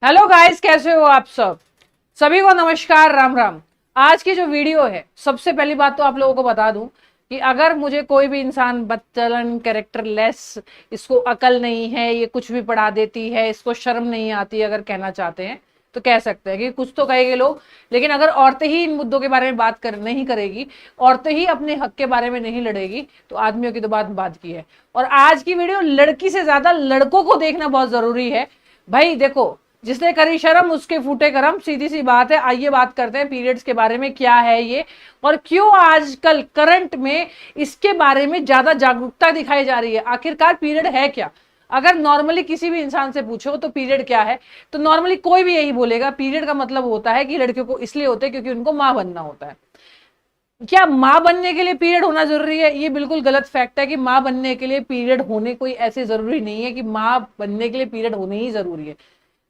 Hello guys, कैसे हो आप सब। सभी को नमस्कार, राम राम। आज की जो वीडियो है, सबसे पहली बात तो आप लोगों को बता दूं कि अगर मुझे कोई भी इंसान बदचलन, कैरेक्टर लेस, इसको अकल नहीं है, ये कुछ भी पढ़ा देती है, इसको शर्म नहीं आती, अगर कहना चाहते हैं तो कह सकते हैं कि कुछ तो कहेंगे लोग। लेकिन अगर औरतें ही इन मुद्दों के बारे में बात कर नहीं करेगी, औरतें ही अपने हक के बारे में नहीं लड़ेगी, तो आदमियों की तो बात की है। और आज की वीडियो लड़की से ज्यादा लड़कों को देखना बहुत जरूरी है। भाई देखो, जिसने करी शर्म उसके फूटे करम, सीधी सी बात है। आइए बात करते हैं पीरियड्स के बारे में, क्या है ये और क्यों आजकल करंट में इसके बारे में ज्यादा जागरूकता दिखाई जा रही है। आखिरकार पीरियड है क्या। अगर नॉर्मली किसी भी इंसान से पूछो तो पीरियड क्या है, तो नॉर्मली कोई भी यही बोलेगा, पीरियड का मतलब होता है कि लड़कियों को इसलिए होता है क्योंकि उनको मां बनना होता है। क्या मां बनने के लिए पीरियड होना जरूरी है? ये बिल्कुल गलत फैक्ट है कि मां बनने के लिए पीरियड होने कोई ऐसे जरूरी नहीं है कि मां बनने के लिए पीरियड होने ही जरूरी है।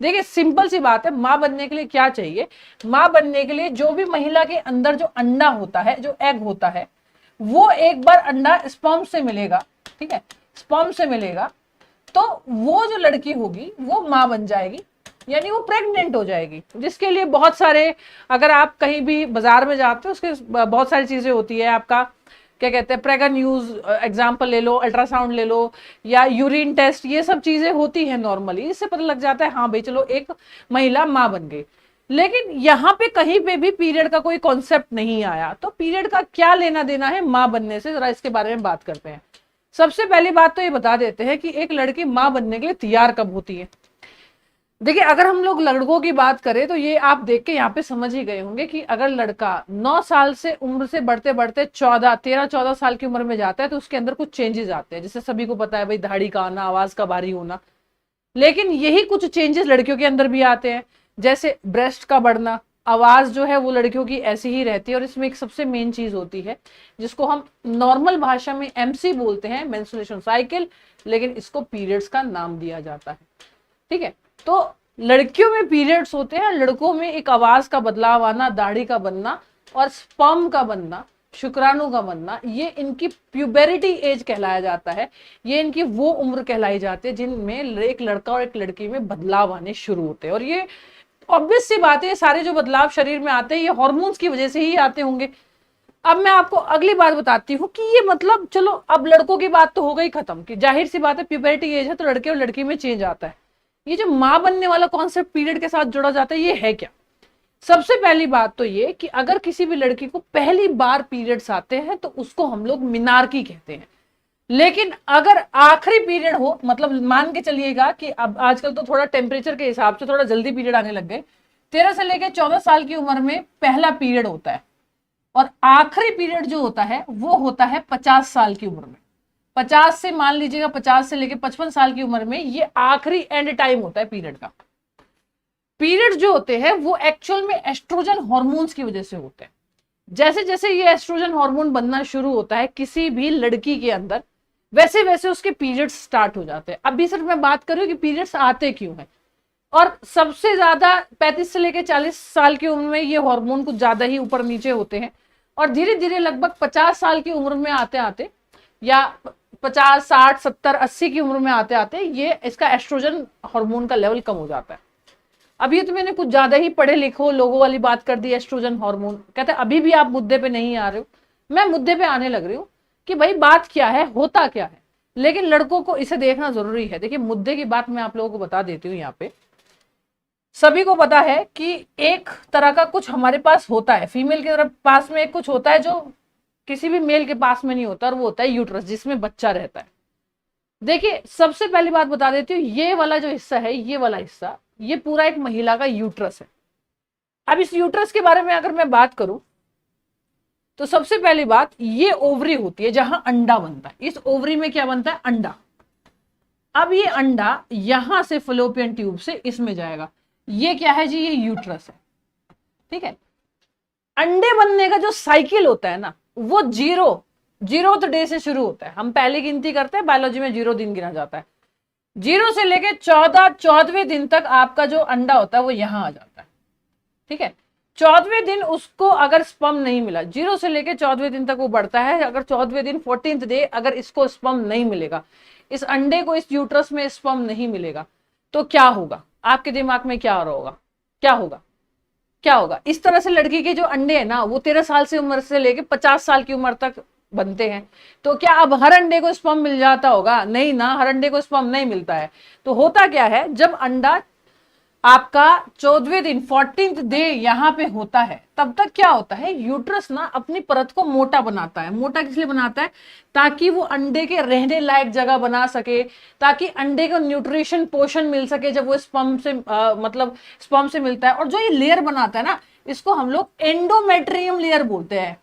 देखिए, सिंपल सी बात है, मां बनने के लिए क्या चाहिए। मां बनने के लिए जो भी महिला के अंदर जो अंडा होता है, जो एग होता है, वो एक बार अंडा स्पर्म से मिलेगा। ठीक है, स्पर्म से मिलेगा तो वो जो लड़की होगी वो मां बन जाएगी, यानी वो प्रेग्नेंट हो जाएगी। जिसके लिए बहुत सारे, अगर आप कहीं भी बाजार में जाते हो, उसके बहुत सारी चीजें होती है। आपका क्या कहते हैं, प्रेगन न्यूज एग्जाम्पल ले लो, अल्ट्रासाउंड ले लो, या यूरिन टेस्ट, ये सब चीजें होती है नॉर्मली। इससे पता लग जाता है हाँ भाई चलो एक महिला मां बन गई। लेकिन यहाँ पे कहीं पे भी पीरियड का कोई कॉन्सेप्ट नहीं आया, तो पीरियड का क्या लेना देना है मां बनने से, जरा इसके बारे में बात करते हैं। सबसे पहली बात तो ये बता देते हैं कि एक लड़की मां बनने के लिए तैयार कब होती है। देखिए, अगर हम लोग लड़कों की बात करें तो ये आप देख के यहाँ पे समझ ही गए होंगे कि अगर लड़का 9 साल से उम्र से बढ़ते बढ़ते 13-14 साल की उम्र में जाता है तो उसके अंदर कुछ चेंजेस आते हैं। जैसे सभी को पता है भाई, दाढ़ी का आना, आवाज का भारी होना। लेकिन यही कुछ चेंजेस लड़कियों के अंदर भी आते हैं, जैसे ब्रेस्ट का बढ़ना। आवाज जो है वो लड़कियों की ऐसी ही रहती है। और इसमें एक सबसे मेन चीज होती है जिसको हम नॉर्मल भाषा में एमसी बोलते हैं, मेंस्ट्रुएशन साइकिल, लेकिन इसको पीरियड्स का नाम दिया जाता है। ठीक है, तो लड़कियों में पीरियड्स होते हैं, लड़कों में एक आवाज का बदलाव आना, दाढ़ी का बनना और स्पर्म का बनना, शुक्राणु का बनना, ये इनकी प्यूबेरिटी एज कहलाया जाता है। ये इनकी वो उम्र कहलाई जाती है जिनमें एक लड़का और एक लड़की में बदलाव आने शुरू होते हैं। और ये ऑब्वियस सी बात है, सारे जो बदलाव शरीर में आते हैं ये हार्मोन्स की वजह से ही आते होंगे। अब मैं आपको अगली बात बताती हूँ कि ये मतलब, चलो अब लड़कों की बात तो हो गई खत्म, कि जाहिर सी बात है प्यूबेरिटी एज है तो लड़के और लड़की में चेंज आता है। ये जो मां बनने वाला कॉन्सेप्ट पीरियड के साथ जुड़ा जाता है, ये है क्या। सबसे पहली बात तो ये कि अगर किसी भी लड़की को पहली बार पीरियड्स आते हैं तो उसको हम लोग मिनार्की कहते हैं। लेकिन अगर आखिरी पीरियड हो, मतलब मान के चलिएगा कि अब आजकल तो थोड़ा टेम्परेचर के हिसाब से थोड़ा जल्दी पीरियड आने लग गए, 13 से लेकर 14 साल की उम्र में पहला पीरियड होता है। और आखिरी पीरियड जो होता है वो होता है 50 साल की उम्र में। 50 से मान लीजिएगा 50 से लेकर 55 साल की उम्र में ये आखिरी एंड टाइम होता है पीरियड का। पीरियड जो होते हैं वो एक्चुअल में एस्ट्रोजन हार्मोन्स की वजह से होते हैं। जैसे जैसे ये एस्ट्रोजन हार्मोन बनना शुरू होता है किसी भी लड़की के अंदर, वैसे वैसे उसके पीरियड्स स्टार्ट हो जाते हैं। अभी सिर्फ मैं बात कर रही हूँ कि पीरियड्स आते क्यों हैं। और सबसे ज्यादा 35 से लेकर 40 साल की उम्र में ये हार्मोन कुछ ज्यादा ही ऊपर नीचे होते हैं। और धीरे धीरे लगभग 50 साल की उम्र में आते आते, या 50, 60, 70, 80 की उम्र में आते आते ये इसका एस्ट्रोजन हार्मोन का लेवल कम हो जाता है। अब ये तो मैंने कुछ ज्यादा ही पढ़े लिखो लोगों वाली बात कर दी, एस्ट्रोजन हार्मोन कहते हैं। अभी भी आप मुद्दे पे नहीं आ रहे हो, मैं मुद्दे पे आने लग रही हूँ कि भाई बात क्या है, होता क्या है। लेकिन लड़कों को इसे देखना जरूरी है। देखिए, मुद्दे की बात मैं आप लोगों को बता देती हूँ। यहाँ पे सभी को पता है कि एक तरह का कुछ हमारे पास होता है, फीमेल के तरफ पास में एक कुछ होता है जो किसी भी मेल के पास में नहीं होता, और वो होता है यूट्रस, जिसमें बच्चा रहता है। देखिए, सबसे पहली बात बता देती हूँ, ये वाला जो हिस्सा है, ये वाला हिस्सा, ये पूरा एक महिला का यूट्रस है। अब इस यूट्रस के बारे में अगर मैं बात करूं तो सबसे पहली बात, ये ओवरी होती है जहां अंडा बनता है। इस ओवरी में क्या बनता है? अंडा। अब ये अंडा यहां से फलोपियन ट्यूब से इसमें जाएगा। ये क्या है जी? ये यूट्रस है। ठीक है, अंडे बनने का जो साइकिल होता है ना, वो जीरो डे से शुरू होता है। हम पहले गिनती करते हैं, बायोलॉजी में 0 दिन गिना जाता है। 0 से लेके 14वें दिन तक आपका जो अंडा होता है वो यहां आ जाता है। ठीक है, 14वें दिन उसको अगर स्पर्म नहीं मिला, 0 से लेके 14वें दिन तक वो बढ़ता है। अगर 14वें दिन 14th डे अगर इसको स्पर्म नहीं मिलेगा, इस अंडे को इस यूट्रस में स्पर्म नहीं मिलेगा, तो क्या होगा? आपके दिमाग में क्या हो रहा होगा, क्या होगा, क्या होगा? इस तरह से लड़की के जो अंडे हैं ना वो 13 साल से उम्र से लेके 50 साल की उम्र तक बनते हैं। तो क्या अब हर अंडे को स्पर्म मिल जाता होगा? नहीं ना, हर अंडे को स्पर्म नहीं मिलता है। तो होता क्या है, जब अंडा आपका 14वें दिन 14th डे यहां पे होता है, तब तक क्या होता है, यूट्रस ना अपनी परत को मोटा बनाता है। मोटा किस लिए बनाता है? ताकि वो अंडे के रहने लायक जगह बना सके, ताकि अंडे को न्यूट्रिशन पोषण मिल सके जब वो स्पर्म से मतलब स्पर्म से मिलता है। और जो ये लेयर बनाता है ना, इसको हम लोग एंडोमेट्रियम लेयर बोलते हैं।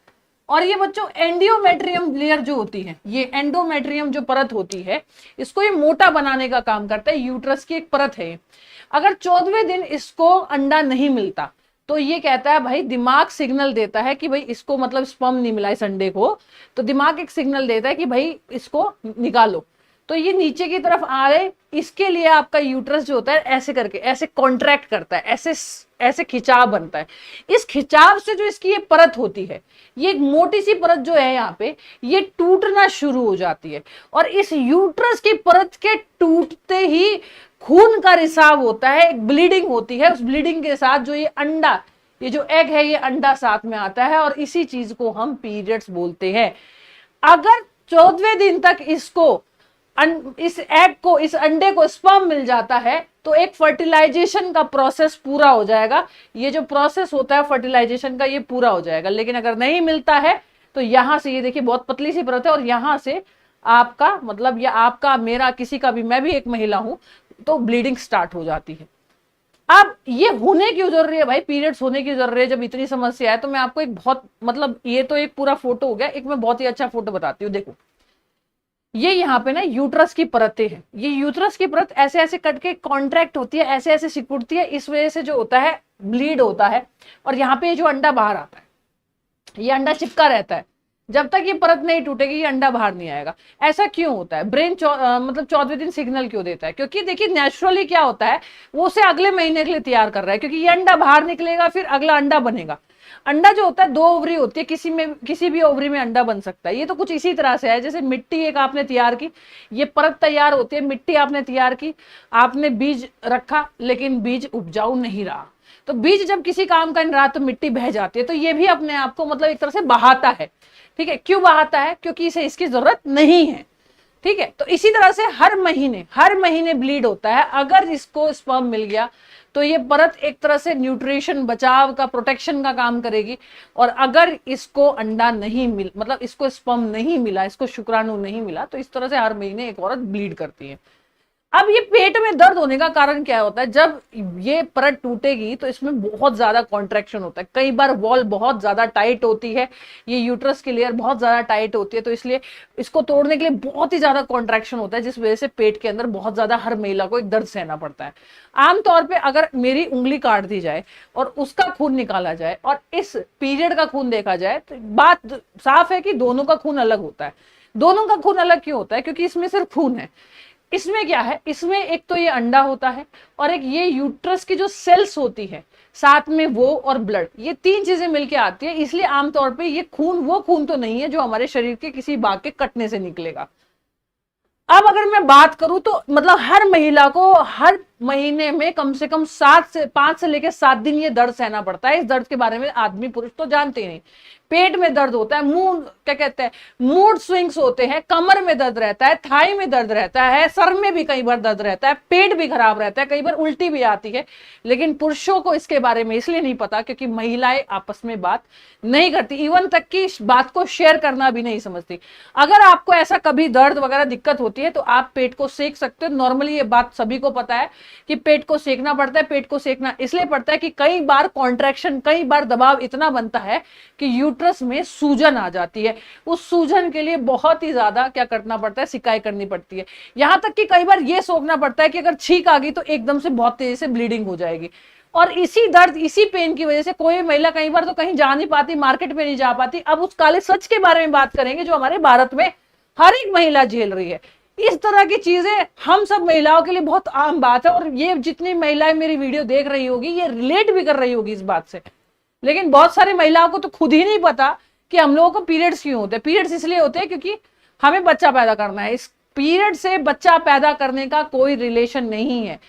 और ये बच्चों एंडियोमेट्रियम लेयर जो होती है, ये एंडोमेट्रियम जो परत होती है, इसको ये मोटा बनाने का काम करता है। यूट्रस की एक परत है। अगर 14वें दिन इसको अंडा नहीं मिलता तो ये कहता है, भाई दिमाग सिग्नल देता है कि भाई इसको मतलब स्पर्म नहीं मिला इस अंडे को, तो दिमाग एक सिग्नल देता है कि भाई इसको निकालो। तो ये नीचे की तरफ आ रहे, इसके लिए आपका यूट्रस जो होता है ऐसे करके ऐसे कॉन्ट्रैक्ट करता है, ऐसे ऐसे खिंचाव बनता है। इस खिंचाव से जो इसकी ये परत होती है, ये एक मोटी सी परत जो है यहाँ पे, ये टूटना शुरू हो जाती है। और इस यूट्रस की परत के टूटते ही खून का रिसाव होता है, एक ब्लीडिंग होती है। उस ब्लीडिंग के साथ जो ये अंडा, ये जो एग है, ये अंडा साथ में आता है और इसी चीज को हम पीरियड्स बोलते हैं। अगर 14वें दिन तक इसको इस एग को, इस अंडे को स्पर्म मिल जाता है तो एक फर्टिलाइजेशन का प्रोसेस पूरा हो जाएगा। ये जो प्रोसेस होता है फर्टिलाइजेशन का, ये पूरा हो जाएगा। लेकिन अगर नहीं मिलता है तो यहां से ये देखिए बहुत पतली सी परत है और यहां से आपका मतलब, या आपका, मेरा, किसी का भी, मैं भी एक महिला हूं, तो ब्लीडिंग स्टार्ट हो जाती है। अब ये होने क्यों जरूरी है भाई, पीरियड्स होने की जरूरत है जब इतनी समस्या है? तो मैं आपको एक बहुत मतलब, ये तो एक पूरा फोटो हो गया, एक मैं बहुत ही अच्छा फोटो बताती हूँ। देखो ये यहाँ पे ना यूट्रस की परतें हैं। ये यूट्रस की परत ऐसे ऐसे कट के कॉन्ट्रैक्ट होती है, ऐसे ऐसे सिकुड़ती है, इस वजह से जो होता है ब्लीड होता है। और यहाँ पे जो अंडा बाहर आता है, ये अंडा चिपका रहता है। जब तक ये परत नहीं टूटेगी ये अंडा बाहर नहीं आएगा। ऐसा क्यों होता है? ब्रेन मतलब 14वें दिन सिग्नल क्यों देता है? क्योंकि देखिए नेचुरली क्या होता है, वो उसे अगले महीने के लिए तैयार कर रहा है, क्योंकि ये अंडा बाहर निकलेगा, फिर अगला अंडा बनेगा। अंडा जो होता है 2 ओवरी होती है, किसी भी ओवरी में अंडा बन सकता है। ये तो कुछ इसी तरह से है, जैसे मिट्टी एक आपने तैयार की, ये परत तैयार होती है, मिट्टी आपने तैयार की, आपने बीज रखा, लेकिन बीज उपजाऊ नहीं रहा। तो बीज जब किसी काम का नहीं रहा तो मिट्टी बह जाती है। तो ये भी अपने आप को मतलब एक तरह से बहाता है। ठीक है, क्यों बहाता है? क्योंकि इसे इसकी जरूरत नहीं है। ठीक है, तो इसी तरह से हर महीने ब्लीड होता है। अगर इसको स्पर्म मिल गया तो ये परत एक तरह से न्यूट्रिशन, बचाव का, प्रोटेक्शन का काम करेगी। और अगर इसको अंडा नहीं मिल, मतलब इसको स्पर्म नहीं मिला, इसको शुक्राणु नहीं मिला, तो इस तरह से हर महीने एक औरत ब्लीड करती है। अब ये पेट में दर्द होने का कारण क्या होता है? जब ये परत टूटेगी तो इसमें बहुत ज्यादा कॉन्ट्रैक्शन होता है। कई बार वॉल बहुत ज्यादा टाइट होती है, ये यूट्रस की लेयर बहुत ज्यादा टाइट होती है, तो इसलिए इसको तोड़ने के लिए बहुत ही ज्यादा कॉन्ट्रैक्शन होता है, जिस वजह से पेट के अंदर बहुत ज्यादा हर महिला को एक दर्द सहना पड़ता है। आमतौर पर अगर मेरी उंगली काट दी जाए और उसका खून निकाला जाए और इस पीरियड का खून देखा जाए तो बात साफ है कि दोनों का खून अलग होता है। दोनों का खून अलग क्यों होता है? क्योंकि इसमें सिर्फ खून है। इसमें क्या है, इसमें एक तो ये अंडा होता है और एक ये यूट्रस की जो सेल्स होती है, साथ में वो और ब्लड, ये 3 चीजें मिलके आती है। इसलिए आमतौर पे ये खून वो खून तो नहीं है जो हमारे शरीर के किसी भाग के कटने से निकलेगा। अब अगर मैं बात करूं तो मतलब हर महिला को हर महीने में कम से कम 5 से लेकर 7 दिन ये दर्द सहना पड़ता है। इस दर्द के बारे में आदमी पुरुष तो जानते ही नहीं। पेट में दर्द होता है, क्या कहते हैं, मूड स्विंग्स होते हैं, कमर में दर्द रहता है, थाई में दर्द रहता है, सर में भी कई बार दर्द रहता है, पेट भी खराब रहता है, कई बार उल्टी भी आती है। लेकिन पुरुषों को इसके बारे में इसलिए नहीं पता क्योंकि महिलाएं आपस में बात नहीं करती, इवन तक कि इस बात को शेयर करना भी नहीं समझती। अगर आपको ऐसा कभी दर्द वगैरह दिक्कत होती है तो आप पेट को सेक सकते हो। नॉर्मली ये बात सभी को पता है कि पेट को सेकना पड़ता है। पेट को सेकना इसलिए पड़ता है कि कई बार कॉन्ट्रैक्शन, कई बार दबाव इतना बनता है कि यूट्रस में सूजन आ जाती है। उस सूजन के लिए बहुत ही ज्यादा क्या करना पड़ता है, सिकाई करनी पड़ती है। यहां तक कि कई बार यह सोचना पड़ता है कि अगर छींक आ गई तो एकदम से बहुत तेजी से ब्लीडिंग हो जाएगी। और इसी दर्द, इसी पेन की वजह से कोई महिला कई बार तो कहीं जा नहीं पाती, मार्केट में नहीं जा पाती। अब उस काले सच के बारे में बात करेंगे जो हमारे भारत में हर एक महिला झेल रही है। इस तरह की चीजें हम सब महिलाओं के लिए बहुत आम बात है और ये जितनी महिलाएं मेरी वीडियो देख रही होगी ये रिलेट भी कर रही होगी इस बात से। लेकिन बहुत सारी महिलाओं को तो खुद ही नहीं पता कि हम लोगों को पीरियड्स क्यों होते हैं। पीरियड्स इसलिए होते हैं क्योंकि हमें बच्चा पैदा करना है। इस पीरियड से बच्चा पैदा करने का कोई रिलेशन नहीं है।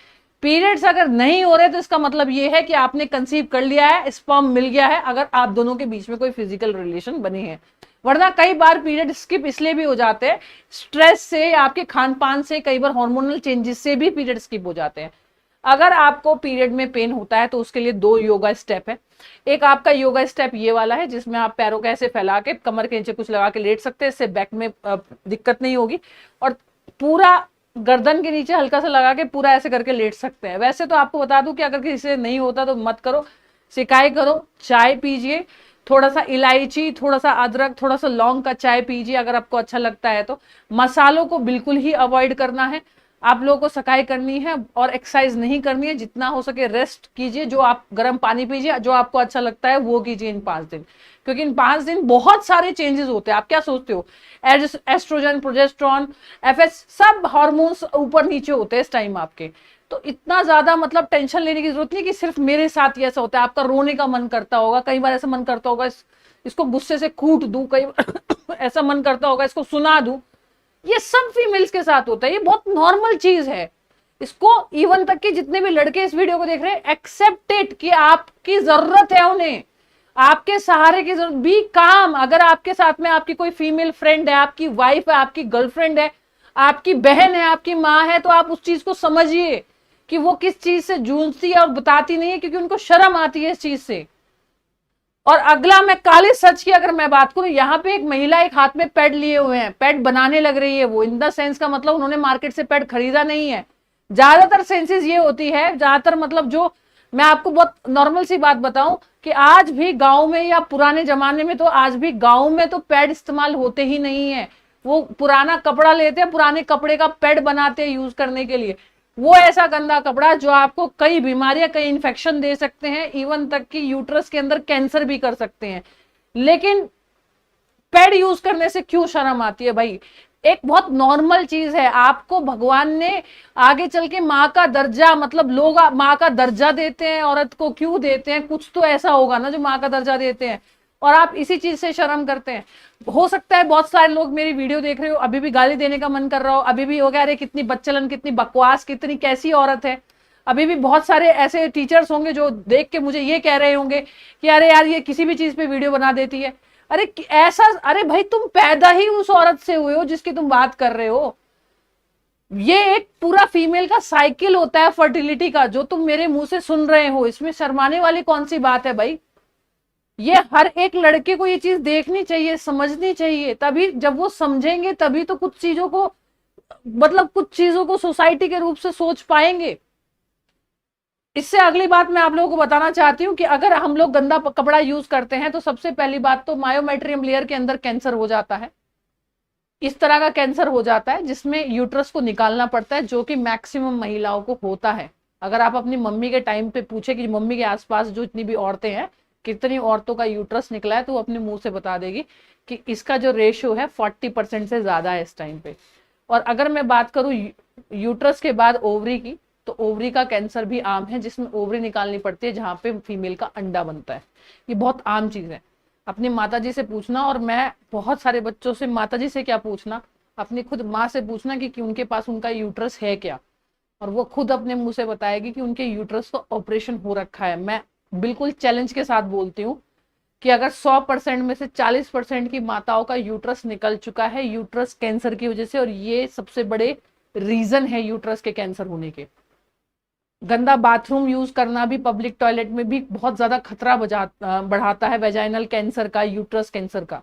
पीरियड्स अगर नहीं हो रहे तो इसका मतलब ये है कि आपने कंसीव कर लिया है, स्पर्म मिल गया है, अगर आप दोनों के बीच में कोई फिजिकल रिलेशन बने हैं। वरना कई बार पीरियड स्किप इसलिए भी हो जाते हैं, स्ट्रेस से, आपके खान पान से, कई बार हार्मोनल चेंजेस से भी पीरियड स्किप हो जाते हैं। अगर आपको पीरियड में पेन होता है तो उसके लिए 2 योगा स्टेप है। एक आपका योगा स्टेप ये वाला है जिसमें आप पैरों को ऐसे फैला के कमर के नीचे कुछ लगा के लेट सकते हैं, इससे बैक में दिक्कत नहीं होगी। और पूरा गर्दन के नीचे हल्का सा लगा के पूरा ऐसे करके लेट सकते हैं। वैसे तो आपको बता दूं कि अगर किसी से नहीं होता तो मत करो, सिकाई करो, चाय पीजिए, थोड़ा सा इलायची, थोड़ा सा अदरक, थोड़ा सा लौंग का चाय पीजिए अगर आपको अच्छा लगता है तो। मसालों को बिल्कुल ही अवॉइड करना है। आप लोगों को सकाई करनी है और एक्सरसाइज नहीं करनी है। जितना हो सके रेस्ट कीजिए, जो आप गर्म पानी पीजिए, जो आपको अच्छा लगता है वो कीजिए इन 5 दिन, क्योंकि इन 5 दिन बहुत सारे चेंजेस होते हैं। आप क्या सोचते हो, एस्ट्रोजन, प्रोजेस्टेरॉन, एफएस, सब हार्मोन्स ऊपर नीचे होते हैं इस टाइम आपके। तो इतना ज्यादा मतलब टेंशन लेने की जरूरत नहीं कि सिर्फ मेरे साथ ही ऐसा होता है। आपका रोने का मन करता होगा, कई बार ऐसा मन करता होगा इसको गुस्से से कूट दूं, कई बार ऐसा मन करता होगा इसको सुना दूं। ये सब फीमेल्स के साथ होता है, ये बहुत नॉर्मल चीज है। इसको इवन तक कि जितने भी लड़के इस वीडियो को देख रहे हैं, एक्सेप्ट इट कि आपकी जरूरत है उन्हें, आपके सहारे की जरूरत। बी काम। अगर आपके साथ में आपकी कोई फीमेल फ्रेंड है, आपकी वाइफ है, आपकी गर्लफ्रेंड है, आपकी बहन है, आपकी माँ है, तो आप उस चीज को समझिए कि वो किस चीज से जूझती है और बताती नहीं है, क्योंकि उनको शर्म आती है इस चीज से। और अगला, मैं काले सच की अगर मैं बात करूं, यहाँ पे एक महिला एक हाथ में पैड लिए हुए हैं, पैड बनाने लग रही है वो। इन द सेंस का मतलब उन्होंने मार्केट से पैड खरीदा नहीं है। ज्यादातर सेंसेस ये होती है, ज्यादातर मतलब जो मैं आपको बहुत नॉर्मल सी बात बताऊं कि आज भी गांव में या पुराने जमाने में तो आज भी गांव में तो पैड इस्तेमाल होते ही नहीं है। वो पुराना कपड़ा लेते हैं, पुराने कपड़े का पैड बनाते हैं यूज करने के लिए। वो ऐसा गंदा कपड़ा जो आपको कई बीमारियां, कई इन्फेक्शन दे सकते हैं, इवन तक कि यूट्रस के अंदर कैंसर भी कर सकते हैं। लेकिन पैड यूज करने से क्यों शर्म आती है भाई? एक बहुत नॉर्मल चीज है। आपको भगवान ने आगे चल के माँ का दर्जा, मतलब लोग माँ का दर्जा देते हैं औरत को, क्यों देते हैं? कुछ तो ऐसा होगा ना जो माँ का दर्जा देते हैं, और आप इसी चीज से शर्म करते हैं। हो सकता है बहुत सारे लोग मेरी वीडियो देख रहे हो, अभी भी गाली देने का मन कर रहा हो, अभी भी हो गया अरे कितनी बच्चलन, कितनी बकवास, कितनी कैसी औरत है। अभी भी बहुत सारे ऐसे टीचर्स होंगे जो देख के मुझे ये कह रहे होंगे कि अरे यार ये किसी भी चीज पे वीडियो बना देती है। अरे ऐसा, अरे भाई तुम पैदा ही उस औरत से हुए हो जिसकी तुम बात कर रहे हो। ये एक पूरा फीमेल का साइकिल होता है फर्टिलिटी का, जो तुम मेरे मुंह से सुन रहे हो। इसमें शर्माने वाली कौन सी बात है भाई? ये हर एक लड़के को ये चीज देखनी चाहिए, समझनी चाहिए। तभी जब वो समझेंगे तभी तो कुछ चीजों को, मतलब कुछ चीजों को सोसाइटी के रूप से सोच पाएंगे। इससे अगली बात मैं आप लोगों को बताना चाहती हूँ कि अगर हम लोग गंदा कपड़ा यूज करते हैं तो सबसे पहली बात तो मायोमेट्रियम लेयर के अंदर कैंसर हो जाता है। इस तरह का कैंसर हो जाता है जिसमें यूट्रस को निकालना पड़ता है, जो कि मैक्सिमम महिलाओं को होता है। अगर आप अपनी मम्मी के टाइम पे पूछे कि मम्मी के आसपास जो इतनी भी औरतें हैं, कितनी औरतों का यूट्रस निकला है, तो वो अपने मुंह से बता देगी कि इसका जो रेशियो है 40% से ज्यादा है इस टाइम पे। और अगर मैं बात करूं यूट्रस के बाद ओवरी की, तो ओवरी का कैंसर भी आम है, जिसमें ओवरी निकालनी पड़ती है जहां पे फीमेल का अंडा बनता है। ये बहुत आम चीज है। अपनी माताजी से पूछना, और मैं बहुत सारे बच्चों से माताजी से क्या पूछना, अपनी खुद माँ से पूछना कि उनके पास उनका यूट्रस है क्या, और वो खुद अपने मुंह से बताएगी कि उनके यूट्रस का ऑपरेशन हो रखा है। मैं बिल्कुल चैलेंज के साथ बोलती हूँ कि अगर 100% में से 40% की माताओं का यूट्रस निकल चुका है यूट्रस कैंसर की वजह से, और ये सबसे बड़े रीजन है यूट्रस के कैंसर होने के। गंदा बाथरूम यूज करना भी पब्लिक टॉयलेट में भी बहुत ज्यादा खतरा बढ़ाता है वेजाइनल कैंसर का, यूट्रस कैंसर का।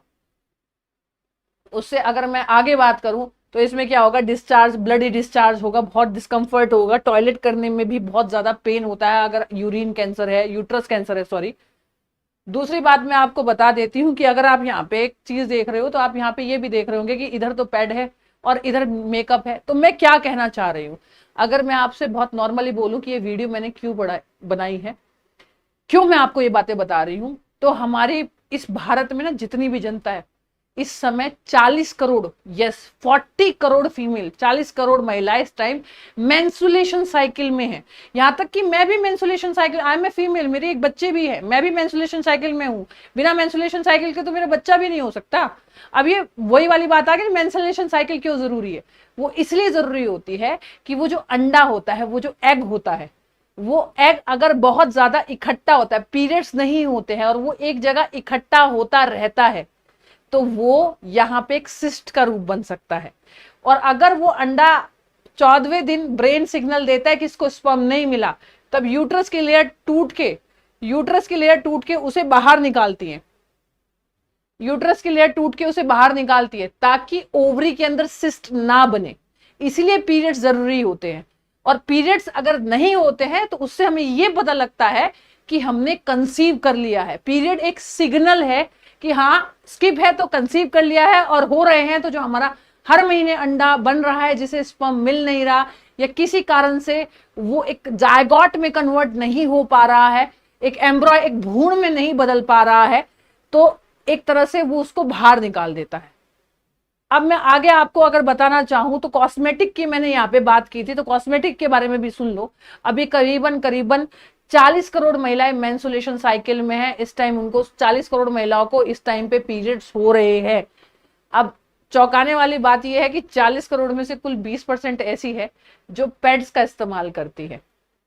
उससे अगर मैं आगे बात करूं तो इसमें क्या होगा, डिस्चार्ज, ब्लडी डिस्चार्ज होगा, बहुत डिस्कम्फर्ट होगा, टॉयलेट करने में भी बहुत ज्यादा पेन होता है अगर यूरिन कैंसर है, यूट्रस कैंसर है, सॉरी। दूसरी बात मैं आपको बता देती हूँ कि अगर आप यहाँ पे एक चीज देख रहे हो तो आप यहाँ पे ये भी देख रहे होंगे कि इधर तो पैड है और इधर मेकअप है। तो मैं क्या कहना चाह रही हूँ, अगर मैं आपसे बहुत नॉर्मली बोलूं कि ये वीडियो मैंने क्यों बनाई है, क्यों मैं आपको ये बातें बता रही हूँ, तो हमारे इस भारत में ना जितनी भी जनता है, इस समय 40 करोड़, यस 40 करोड़ फीमेल, 40 करोड़ महिलाएं इस टाइम मेंस्ट्रुएशन साइकिल में है। यहां तक कि मैं भी menstruation cycle, I am a female, मेरे एक बच्चे भी है, मैं भी मेंस्ट्रुएशन साइकिल में हूं। बिना मेंस्ट्रुएशन साइकिल के तो मेरा बच्चा भी नहीं हो सकता। अब ये वही वाली बात आ गई, मेंस्ट्रुएशन साइकिल क्यों जरूरी है? वो इसलिए जरूरी होती है कि वो जो अंडा होता है, वो जो एग होता है, वो एग अगर बहुत ज्यादा इकट्ठा होता है, पीरियड्स नहीं होते हैं और वो एक जगह इकट्ठा होता रहता है, तो वो यहाँ पे एक सिस्ट का रूप बन सकता है। और अगर वो अंडा 14वें दिन ब्रेन सिग्नल देता है कि इसको स्पर्म नहीं मिला, तब यूट्रस की लेयर टूट के उसे बाहर निकालती है, यूट्रस की लेयर टूट के उसे बाहर निकालती है ताकि ओवरी के अंदर सिस्ट ना बने। इसीलिए पीरियड्स जरूरी होते हैं। और पीरियड्स अगर नहीं होते हैं तो उससे हमें यह पता लगता है कि हमने कंसीव कर लिया है। पीरियड एक सिग्नल है कि हाँ स्किप है तो कंसीव कर लिया है, और हो रहे हैं तो जो हमारा हर महीने अंडा बन रहा है जिसे स्पर्म मिल नहीं रहा या किसी कारण से वो एक जायगोट में कन्वर्ट नहीं हो पा रहा है, एक एम्ब्रॉय एक भ्रूण में नहीं बदल पा रहा है, तो एक तरह से वो उसको बाहर निकाल देता है। अब मैं आगे आपको अगर बताना चाहूं तो कॉस्मेटिक की मैंने यहाँ पे बात की थी, तो कॉस्मेटिक के बारे में भी सुन लो। अभी करीबन 40 करोड़ महिलाएं मेंस्ट्रुएशन साइकिल में है इस टाइम, उनको 40 करोड़ महिलाओं को इस टाइम पे पीरियड्स हो रहे हैं। अब चौंकाने वाली बात यह है कि 40 करोड़ में से कुल 20% ऐसी है जो पैड्स का इस्तेमाल करती है।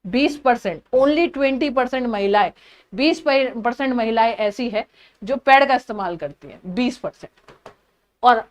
20%, ओनली 20% महिलाएं, 20% महिलाएं ऐसी है जो पैड का इस्तेमाल करती है, 20%। और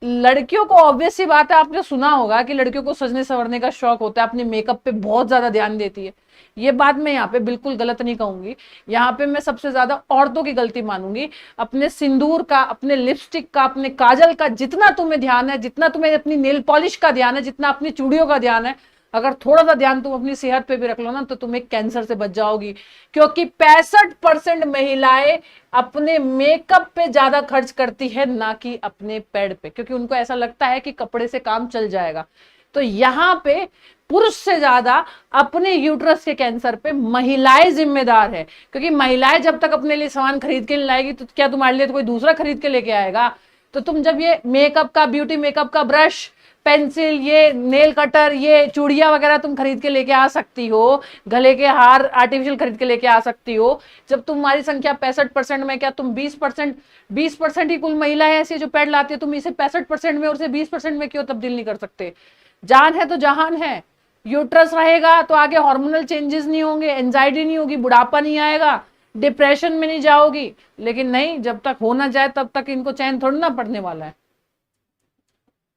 लड़कियों को ऑब्वियस सी बात है, आपने सुना होगा कि लड़कियों को सजने संवरने का शौक होता है, अपने मेकअप पे बहुत ज्यादा ध्यान देती है। ये बात मैं यहाँ पे बिल्कुल गलत नहीं कहूंगी, यहाँ पे मैं सबसे ज्यादा औरतों की गलती मानूंगी। अपने सिंदूर का, अपने लिपस्टिक का, अपने काजल का जितना तुम्हें ध्यान है, जितना तुम्हें अपनी नेल पॉलिश का ध्यान है, जितना अपनी चूड़ियों का ध्यान है, अगर थोड़ा सा ध्यान तुम अपनी सेहत पे भी रख लो ना तो तुम एक कैंसर से बच जाओगी। क्योंकि 65% महिलाएं अपने मेकअप पे ज्यादा खर्च करती है ना कि अपने पैड पे, क्योंकि उनको ऐसा लगता है कि कपड़े से काम चल जाएगा। तो यहाँ पे पुरुष से ज्यादा अपने यूट्रस के कैंसर पे महिलाएं जिम्मेदार है। क्योंकि महिलाएं जब तक अपने लिए सामान खरीद के नहीं लाएगी तो क्या तुम्हारे लिए तो कोई दूसरा खरीद के लेके आएगा? तो तुम जब ये मेकअप का, ब्यूटी मेकअप का ब्रश, पेंसिल, ये नेल कटर, ये चूड़ियां वगैरह तुम खरीद के लेके आ सकती हो, गले के हार आर्टिफिशियल खरीद के लेके आ सकती हो, जब तुम्हारी संख्या 65% में, क्या तुम 20% ही कुल महिलाएं ऐसी जो पैड लाती है, तुम इसे 65% में और इसे 20% में क्यों तब्दील नहीं कर सकते? जान है तो जहान है। यूट्रस रहेगा तो आगे हार्मोनल चेंजेस नहीं होंगे, एंजाइटी नहीं होगी, बुढ़ापा नहीं आएगा, डिप्रेशन में नहीं जाओगी। लेकिन नहीं, जब तक हो ना जाए तब तक इनको चैन थोड़ी ना पड़ने वाला है।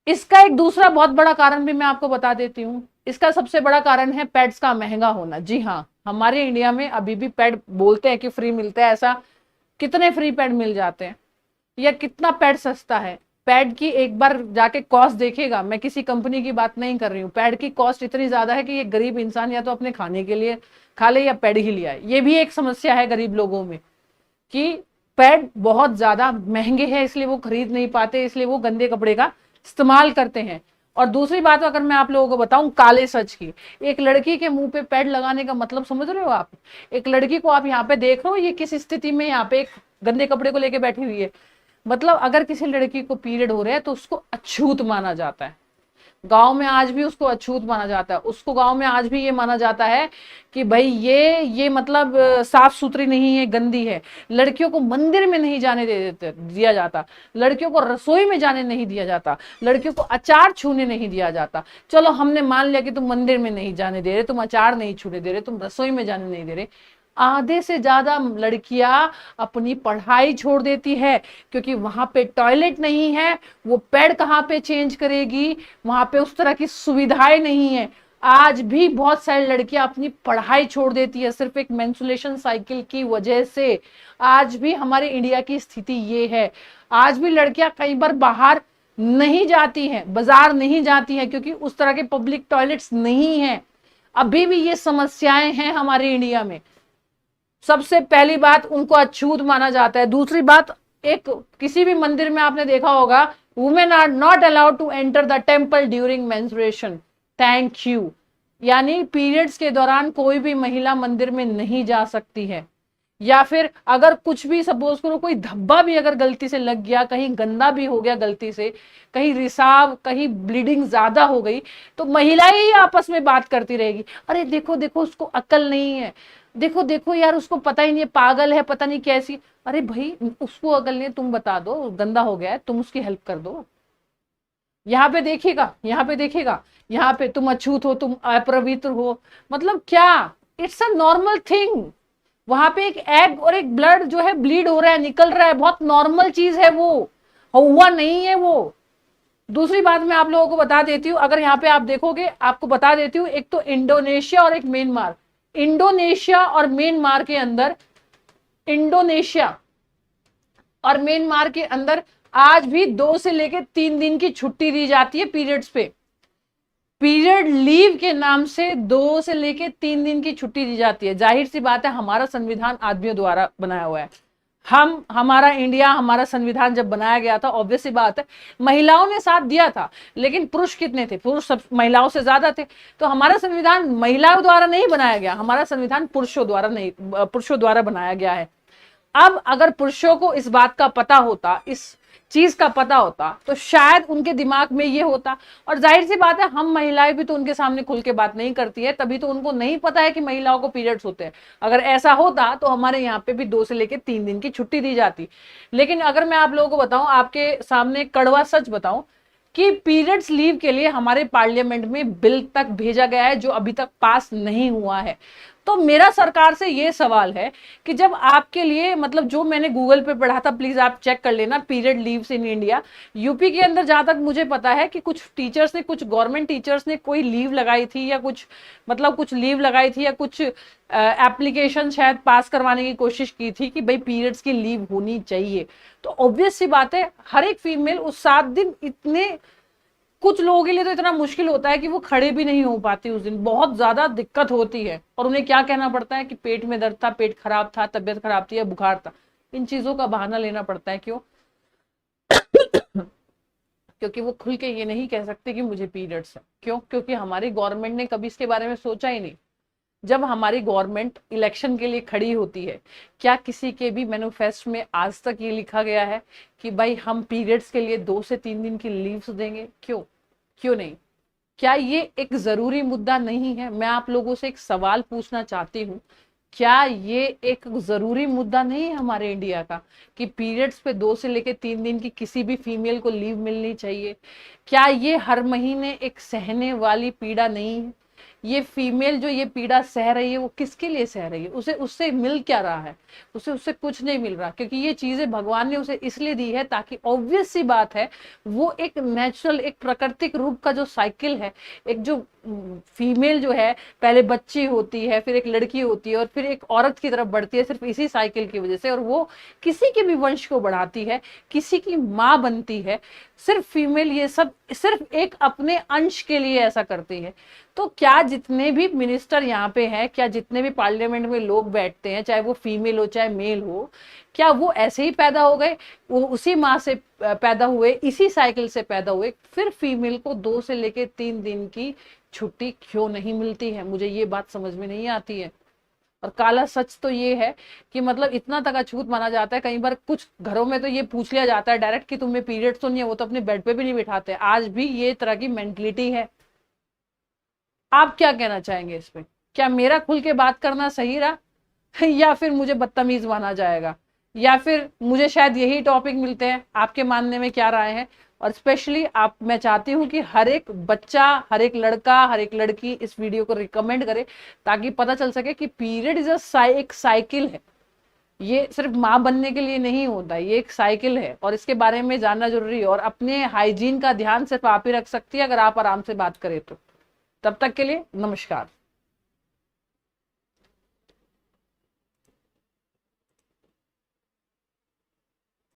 इसका एक दूसरा बहुत बड़ा कारण भी मैं आपको बता देती हूँ। इसका सबसे बड़ा कारण है पैड्स का महंगा होना। जी हाँ, हमारे इंडिया में अभी भी पैड बोलते हैं कि फ्री मिलते हैं, ऐसा कितने फ्री पैड मिल जाते हैं या कितना पैड सस्ता है? पैड की एक बार जाके कॉस्ट देखेगा, मैं किसी कंपनी की बात नहीं कर रही हूँ, पैड की कॉस्ट इतनी ज्यादा है कि ये गरीब इंसान या तो अपने खाने के लिए खा ले या पैड ही लिया है। ये भी एक समस्या है गरीब लोगों में कि पैड बहुत ज्यादा महंगे हैं, इसलिए वो खरीद नहीं पाते, इसलिए वो गंदे कपड़े का इस्तेमाल करते हैं। और दूसरी बात अगर मैं आप लोगों को बताऊं काले सच की, एक लड़की के मुंह पे पैड लगाने का मतलब समझ रहे हो आप? एक लड़की को आप यहाँ पे देख रहे हो, ये किस स्थिति में यहाँ पे एक गंदे कपड़े को लेके बैठी हुई है। मतलब अगर किसी लड़की को पीरियड हो रहा है तो उसको अछूत माना जाता है। गांव में आज भी उसको अछूत माना जाता है। उसको गांव में आज भी ये माना जाता है कि भाई ये मतलब साफ सुथरी नहीं है, गंदी है। लड़कियों को मंदिर में नहीं जाने दिया जाता, लड़कियों को रसोई में जाने नहीं दिया जाता, लड़कियों को अचार छूने नहीं दिया जाता। चलो हमने मान लिया कि तुम मंदिर में नहीं जाने दे रहे, तुम अचार नहीं छूने दे रहे, तुम रसोई में जाने नहीं दे रहे। आधे से ज्यादा लड़कियां अपनी पढ़ाई छोड़ देती है क्योंकि वहां पे टॉयलेट नहीं है, वो पैड कहाँ पे चेंज करेगी, वहां पे उस तरह की सुविधाएं नहीं है। आज भी बहुत सारी लड़कियां अपनी पढ़ाई छोड़ देती है सिर्फ एक मेंस्ट्रुएशन साइकिल की वजह से। आज भी हमारे इंडिया की स्थिति ये है। आज भी लड़कियां कई बार बाहर नहीं जाती हैं, बाजार नहीं जाती हैं क्योंकि उस तरह के पब्लिक टॉयलेट्स नहीं है। अभी भी ये समस्याएं हैं हमारे इंडिया में। सबसे पहली बात, उनको अछूत माना जाता है। दूसरी बात, एक किसी भी मंदिर में आपने देखा होगा, women are not allowed to enter the temple during menstruation. Thank you. यानी पीरियड्स के दौरान कोई भी महिला मंदिर में नहीं जा सकती है। या फिर अगर कुछ भी सपोज करो कोई धब्बा भी अगर गलती से लग गया, कहीं गंदा भी हो गया गलती से, कहीं रिसाव, कहीं ब्लीडिंग ज्यादा हो गई, तो महिलाएं ही आपस में बात करती रहेगी, अरे देखो देखो उसको अक्ल नहीं है, देखो देखो यार उसको पता ही नहीं है, पागल है, पता नहीं कैसी। अरे भाई उसको अकल नहीं है, तुम बता दो गंदा हो गया है, तुम उसकी हेल्प कर दो। यहाँ पे देखिएगा, यहाँ पे देखिएगा, यहाँ पे तुम अछूत हो, तुम अपवित्र हो, मतलब क्या, इट्स अ नॉर्मल थिंग। वहां पे एक एग और एक ब्लड जो है ब्लीड हो रहा है, निकल रहा है, बहुत नॉर्मल चीज है, वो हुआ नहीं है वो। दूसरी बात मैं आप लोगों को बता देती हूँ, अगर यहाँ पे आप देखोगे, आपको बता देती हूँ, एक तो इंडोनेशिया और एक म्यांमार, इंडोनेशिया और म्यांमार के अंदर, इंडोनेशिया और म्यांमार के अंदर आज भी 2 से लेकर 3 दिन की छुट्टी दी जाती है पीरियड्स पे। पीरियड लीव के नाम से 2 से लेकर 3 दिन की छुट्टी दी जाती है। जाहिर सी बात है, हमारा संविधान आदमियों द्वारा बनाया हुआ है। हमारा इंडिया, हमारा संविधान जब बनाया गया था, ऑब्वियस सी बात है महिलाओं ने साथ दिया था, लेकिन पुरुष कितने थे? पुरुष सब महिलाओं से ज्यादा थे। तो हमारा संविधान महिलाओं द्वारा नहीं बनाया गया, हमारा संविधान पुरुषों द्वारा बनाया गया है। अब अगर पुरुषों को इस बात का पता होता, इस चीज का पता होता, तो शायद उनके दिमाग में ये होता। और जाहिर सी बात है, हम महिलाएं भी तो उनके सामने खुल के बात नहीं करती है, तभी तो उनको नहीं पता है कि महिलाओं को पीरियड्स होते हैं। अगर ऐसा होता तो हमारे यहाँ पे भी 2 से लेकर 3 दिन की छुट्टी दी जाती। लेकिन अगर मैं आप लोगों को बताऊं, आपके सामने कड़वा सच बताऊं, कि पीरियड्स लीव के लिए हमारे पार्लियामेंट में बिल तक भेजा गया है, जो अभी तक पास नहीं हुआ है। तो मेरा सरकार से ये सवाल है कि जब आपके लिए, मतलब जो मैंने गूगल पे पढ़ा था, प्लीज आप चेक कर लेना, period leaves in India, UP के अंदर जहां तक मुझे पता है कि कुछ टीचर्स ने, कुछ गवर्नमेंट टीचर्स ने कोई लीव लगाई थी, या कुछ मतलब कुछ लीव लगाई थी, या कुछ एप्लीकेशन शायद पास करवाने की कोशिश की थी कि भाई पीरियड्स की लीव होनी चाहिए। तो ऑब्वियस सी बात है, हर एक फीमेल उस 7 दिन, इतने कुछ लोगों के लिए तो इतना मुश्किल होता है कि वो खड़े भी नहीं हो पाती, उस दिन बहुत ज्यादा दिक्कत होती है, और उन्हें क्या कहना पड़ता है कि पेट में दर्द था, पेट खराब था, तबियत खराब थी, या बुखार था। इन चीजों का बहाना लेना पड़ता है। क्यों? क्योंकि वो खुल के ये नहीं कह सकते कि मुझे पीरियड्स है। क्यों? क्योंकि हमारी गवर्नमेंट ने कभी इसके बारे में सोचा ही नहीं। जब हमारी गवर्नमेंट इलेक्शन के लिए खड़ी होती है, क्या किसी के भी मैनिफेस्टो में आज तक ये लिखा गया है कि भाई हम पीरियड्स के लिए 2 से 3 दिन की लीव्स देंगे? क्यों? क्यों नहीं? क्या ये एक जरूरी मुद्दा नहीं है? मैं आप लोगों से एक सवाल पूछना चाहती हूँ, क्या ये एक जरूरी मुद्दा नहीं है हमारे इंडिया का कि पीरियड्स पे 2 से लेकर 3 दिन की किसी भी फीमेल को लीव मिलनी चाहिए? क्या ये हर महीने एक सहने वाली पीड़ा नहीं है? ये फीमेल जो ये पीड़ा सह रही है, वो किसके लिए सह रही है? उसे उससे मिल क्या रहा है? उससे कुछ नहीं मिल रहा, क्योंकि ये चीजें भगवान ने उसे इसलिए दी है ताकि, ऑब्वियस सी बात है, वो एक नेचुरल, एक प्राकृतिक रूप का जो साइकिल है, एक जो फीमेल जो है, पहले बच्ची होती है, फिर एक लड़की होती है, और फिर एक औरत की तरफ बढ़ती है, सिर्फ इसी साइकिल की वजह से, और वो किसी के भी वंश को बढ़ाती है, किसी की माँ बनती है। सिर्फ फीमेल ये सब सिर्फ एक अपने अंश के लिए ऐसा करती है। तो क्या जितने भी मिनिस्टर यहाँ पे हैं, क्या जितने भी पार्लियामेंट में लोग बैठते हैं, चाहे वो फीमेल हो चाहे मेल हो, क्या वो ऐसे ही पैदा हो गए? वो उसी माँ से पैदा हुए, इसी साइकिल से पैदा हुए? फिर फीमेल को 2 से लेकर 3 दिन की छुट्टी क्यों नहीं मिलती है? मुझे ये बात समझ में नहीं आती है। और काला सच तो ये है कि मतलब इतना तक अछूत माना जाता है, कई बार कुछ घरों में तो ये पूछ लिया जाता है डायरेक्ट कि तुम्हें पीरियड्स तो नहीं है, वो तो अपने बेड पे भी नहीं बिठाते। आज भी ये तरह की मेंटलिटी है। आप क्या कहना चाहेंगे इस पे? क्या मेरा खुल के बात करना सही रहा या फिर मुझे बदतमीज माना जाएगा, या फिर मुझे शायद यही टॉपिक मिलते हैं? आपके मानने में क्या राय है? और स्पेशली मैं चाहती हूँ कि हर एक बच्चा, हर एक लड़का, हर एक लड़की इस वीडियो को रिकमेंड करे, ताकि पता चल सके कि पीरियड इज एक साइकिल है। ये सिर्फ माँ बनने के लिए नहीं होता, ये एक साइकिल है, और इसके बारे में जानना जरूरी है। और अपने हाइजीन का ध्यान सिर्फ आप ही रख सकती है अगर आप आराम से बात करें तो। तब तक के लिए नमस्कार।